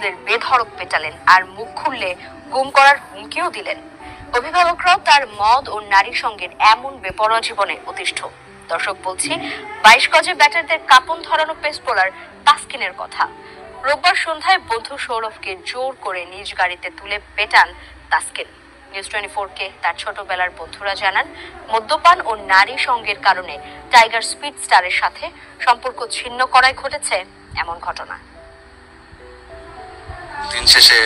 বন্ধুদের বেধড়ক পেটালেন আর মুখ খুললে গুম করার হুমকিও দিলেন। অভিভাবকরাও তার মদ ও নারী সঙ্গের এমন বেপরোয়া জীবনে অতিষ্ঠ। দর্শক, বলছি 22 গজে ব্যাটারদের কাঁপন ধরানো পেস বোলার তাসকিনের কথা। রোববার সন্ধ্যায় বন্ধু সৌরভকে জোর করে নিজ গাড়িতে তুলে পেটান তাসকিন। নিউজ 24-কে তার ছোটবেলার বন্ধুরা জানান, মদ্যপান ও নারী সঙ্গের কারণে টাইগার স্পিড স্টারের সাথে সম্পর্ক ছিন্ন করায় ঘটেছে এমন ঘটনা। দিন শেষে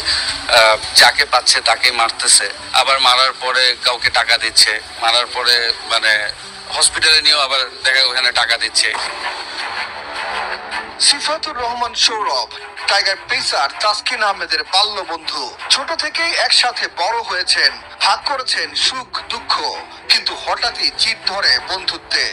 যাকে পাচ্ছে তাকে মারতেছে, আবার মারার পরে কাউকে টাকা দিচ্ছে, মারার পরে মানে হসপিটালে নিয়েও আবার দেখা ওখানে টাকা দিচ্ছে। সিফাতুর রহমান সৌরভ টাইগার পেসার তাসকিন আহমেদের বাল্য বন্ধু। ছোট থেকেই একসাথে বড় হয়েছেন, ভাগ করেছেন সুখ দুঃখ, কিন্তু হঠাৎই চিট ধরে বন্ধুত্বে।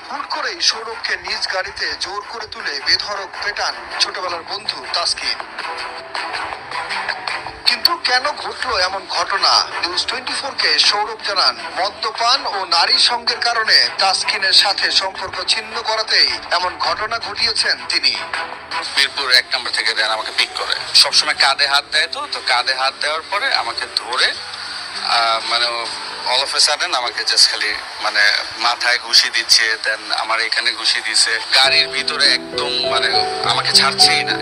হুট করেই সৌরভকে নিজ গাড়িতে জোর করে তুলে বেধড়ক পেটান ছোটবেলার বন্ধু তাসকিন। কিন্তু কেন ঘটলো এমন ঘটনা? নিউজ 24-কে সৌরভ জানান, মদ্যপান ও নারী সঙ্গের কারণে তাসকিনের সাথে সম্পর্ক ছিন্ন করাতেই এমন ঘটনা ঘটিয়েছেন তিনি। মিরপুর 1 নম্বর থেকে দেন আমাকে পিক করে, সবসময় কাঁধে হাত দেয়। তো কাঁধে হাত দেওয়ার পরে আমাকে ধরে মানে অল অফ এ সাডেন আমাকে জাস্ট খালি মানে মাথায় ঘুষি দিচ্ছে, দেন আমার এখানে ঘুষি দিচ্ছে, গাড়ির ভিতরে একদম মানে আমাকে ছাড়ছেই না।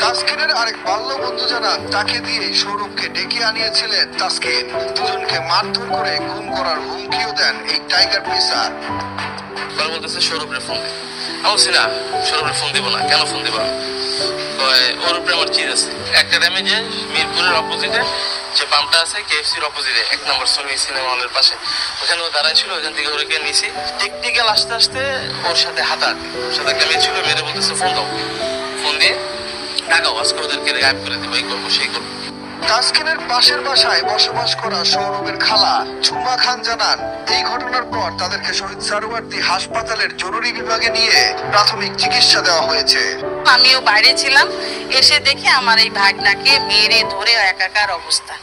তাসকিনের আরেক বাল্য বন্ধু জানান, তাকে দিয়ে সৌরভকে ডেকে আনিয়েছিলেন তাসকিন। দুজনকে মারধর করে গুম করার হুমকিও দেন এই টাইগার পেসার। বলতেছে সৌরভের ফোন দে। আমি বলছি না, সৌরভের ফোন দিব না। কেন ফোন দিব? ওর উপরে আমার চিজ আছে। একটা টাইমে যে মিরপুরের অপোজিটে যে পাম্পটা আছে, KFC-র অপোজিটে 1 নম্বর সিনেমা হলের পাশে, ওখানে ও দাঁড়ায় ছিল। ওখান থেকে ওকে নিয়েছি। টেকনিক্যাল আস্তে আস্তে ওর সাথে হাতাহাতি, ওর সাথে একটা মেয়ে ছিল। মেয়েরা বলতেছে ফোন দাও, ফোন দিয়ে টাকা আজকে ওদেরকে গায়েব করে দেবো, এই করবো সেই করবো। তাসকিনের পাশের বাসায় বসবাস করা সৌরভের খালা ঝুমা খান জানান, এই ঘটনার পর তাদেরকে শহীদ সারোয়ার্দী হাসপাতালের জরুরি বিভাগে নিয়ে প্রাথমিক চিকিৎসা দেওয়া হয়েছে। আমিও বাইরে ছিলাম, এসে দেখে আমার এই ভাগনাকে মেরে ধরে একাকার অবস্থা।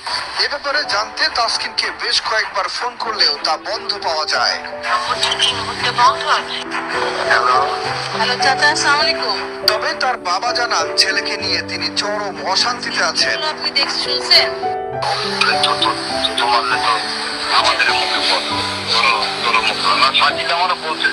এ ব্যাপারে জানতে তাসকিনকে বেশ কয়েকবার ফোন করলেও তা বন্ধ পাওয়া যায়। হ্যালো চাচা, আসসালামু আলাইকুম। তবে তার বাবা জানান, ছেলেকে নিয়ে তিনি চরম অশান্তিতে আছেন। আপনি দেখে শুনছেন? আমাদের মুখে সাজিদ আমারও বলছে,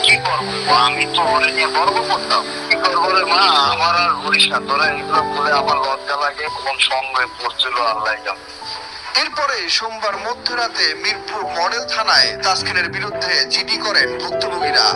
কি করবো, আমি তো ওরে নিয়ে গর্ব করতাম। কি করবো রে মা, আমার আর বলিস না, তোরা এগুলো বলে আমার লজ্জা লাগে। কোন সঙ্গে পড়ছিল আল্লাহ জানে। এরপরে সোমবার মধ্যরাতে মিরপুর মডেল থানায় তাসকিনের বিরুদ্ধে জিডি করেন ভুক্তভোগীরা।